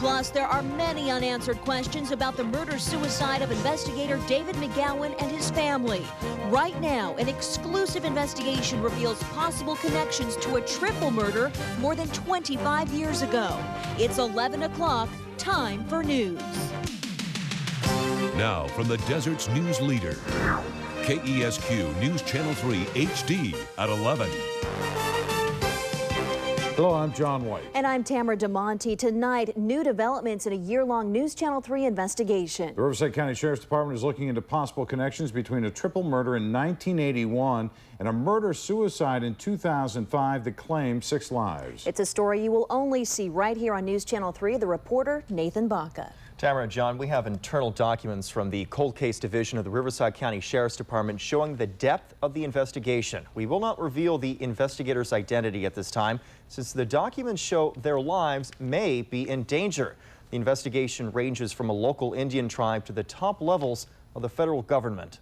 Plus, there are many unanswered questions about the murder-suicide of investigator David McGowan and his family. Right now, an exclusive investigation reveals possible connections to a triple murder more than 25 years ago. It's 11 o'clock, time for news. Now from the Desert's news leader, KESQ News Channel 3 HD at 11. Hello, I'm John White. And I'm Tamara DeMonte. Tonight, new developments in a year-long News Channel 3 investigation. The Riverside County Sheriff's Department is looking into possible connections between a triple murder in 1981 and a murder-suicide in 2005 that claimed 6 lives. It's a story you will only see right here on News Channel 3. The reporter, Nathan Baca. Tamara, John, we have internal documents from the Cold Case Division of the Riverside County Sheriff's Department showing the depth of the investigation. We will not reveal the investigator's identity at this time, since the documents show their lives may be in danger. The investigation ranges from a local Indian tribe to the top levels of the federal government.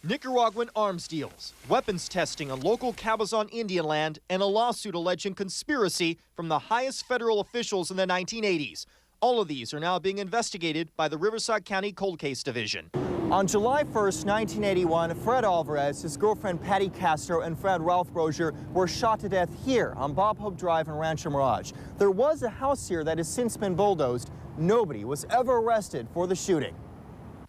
Nicaraguan arms deals, weapons testing on local Cabazon Indian land, and a lawsuit alleging conspiracy from the highest federal officials in the 1980s. All of these are now being investigated by the Riverside County Cold Case Division. On July 1st, 1981, Fred Alvarez, his girlfriend Patty Castro, and friend Ralph Boger were shot to death here on Bob Hope Drive in Rancho Mirage. There was a house here that has since been bulldozed. Nobody was ever arrested for the shooting.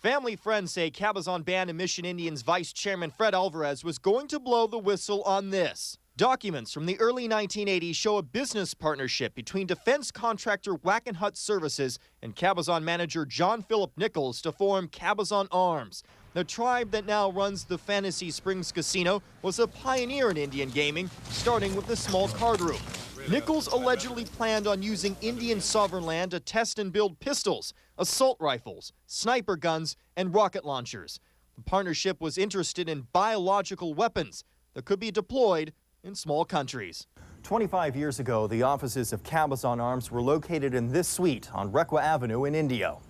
Family friends say Cabazon Band and Mission Indians Vice Chairman Fred Alvarez was going to blow the whistle on this. Documents from the early 1980s show a business partnership between defense contractor Wackenhut Services and Cabazon manager John Philip Nichols to form Cabazon Arms. The tribe that now runs the Fantasy Springs Casino was a pioneer in Indian gaming, starting with a small card room. Nichols allegedly planned on using Indian sovereign land to test and build pistols, assault rifles, sniper guns, and rocket launchers. The partnership was interested in biological weapons that could be deployed in small countries. 25 years ago, the offices of Cabazon Arms were located in this suite on Requa Avenue in Indio.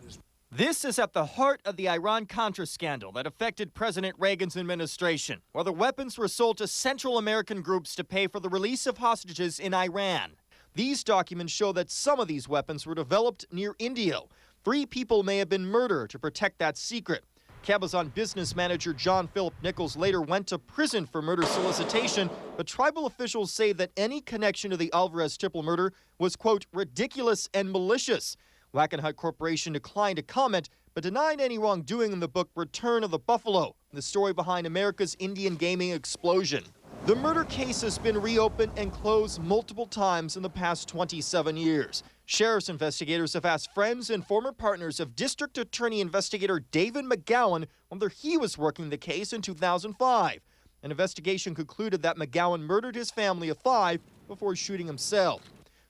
This is at the heart of the Iran-Contra scandal that affected President Reagan's administration, where the weapons were sold to Central American groups to pay for the release of hostages in Iran. These documents show that some of these weapons were developed near Indio. 3 people may have been murdered to protect that secret. Cabazon business manager John Philip Nichols later went to prison for murder solicitation, but tribal officials say that any connection to the Alvarez triple murder was, quote, ridiculous and malicious. Wackenhut Corporation declined to comment, but denied any wrongdoing in the book Return of the Buffalo, the story behind America's Indian gaming explosion. The murder case has been reopened and closed multiple times in the past 27 years. Sheriff's investigators have asked friends and former partners of District Attorney Investigator David McGowan whether he was working the case in 2005. An investigation concluded that McGowan murdered his family of 5 before shooting himself.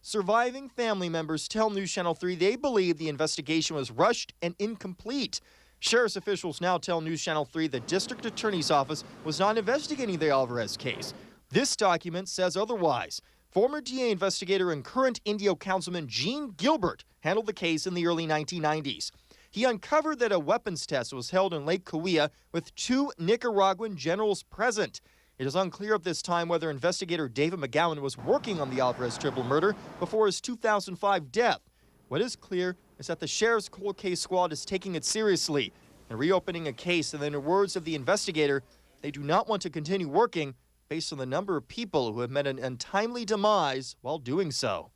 Surviving family members tell News Channel 3 they believe the investigation was rushed and incomplete. Sheriff's officials now tell News Channel 3 the District Attorney's Office was not investigating the Alvarez case. This document says otherwise. Former DA investigator and current Indio Councilman Gene Gilbert handled the case in the early 1990s. He uncovered that a weapons test was held in Lake Cahuilla with 2 Nicaraguan generals present. It is unclear at this time whether investigator David McGowan was working on the Alvarez triple murder before his 2005 death. What is clear is that the Sheriff's Cold Case Squad is taking it seriously and reopening a case, and in the words of the investigator, they do not want to continue working based on the number of people who have met an untimely demise while doing so.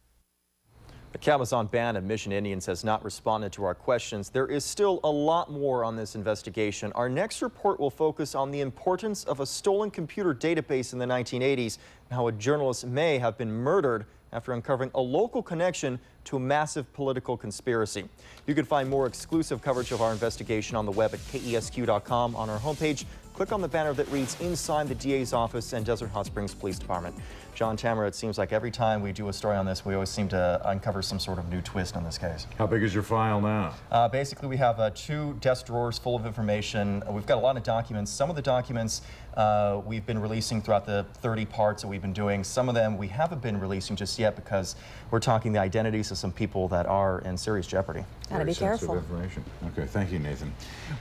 The Cabazon Band of Mission Indians has not responded to our questions. There is still a lot more on this investigation. Our next report will focus on the importance of a stolen computer database in the 1980s and how a journalist may have been murdered after uncovering a local connection to a massive political conspiracy. You can find more exclusive coverage of our investigation on the web at KESQ.com. On our homepage, click on the banner that reads Inside the DA's Office and Desert Hot Springs Police Department. John, Tamara, it seems like every time we do a story on this, we always seem to uncover some sort of new twist on this case. How big is your file now? Basically, we have 2 desk drawers full of information. We've got a lot of documents. Some of the documents we've been releasing throughout the 30 parts that we've been doing. Some of them we haven't been releasing just yet because we're talking the identities of some people that are in serious jeopardy. Gotta be careful. Information. Okay, thank you, Nathan.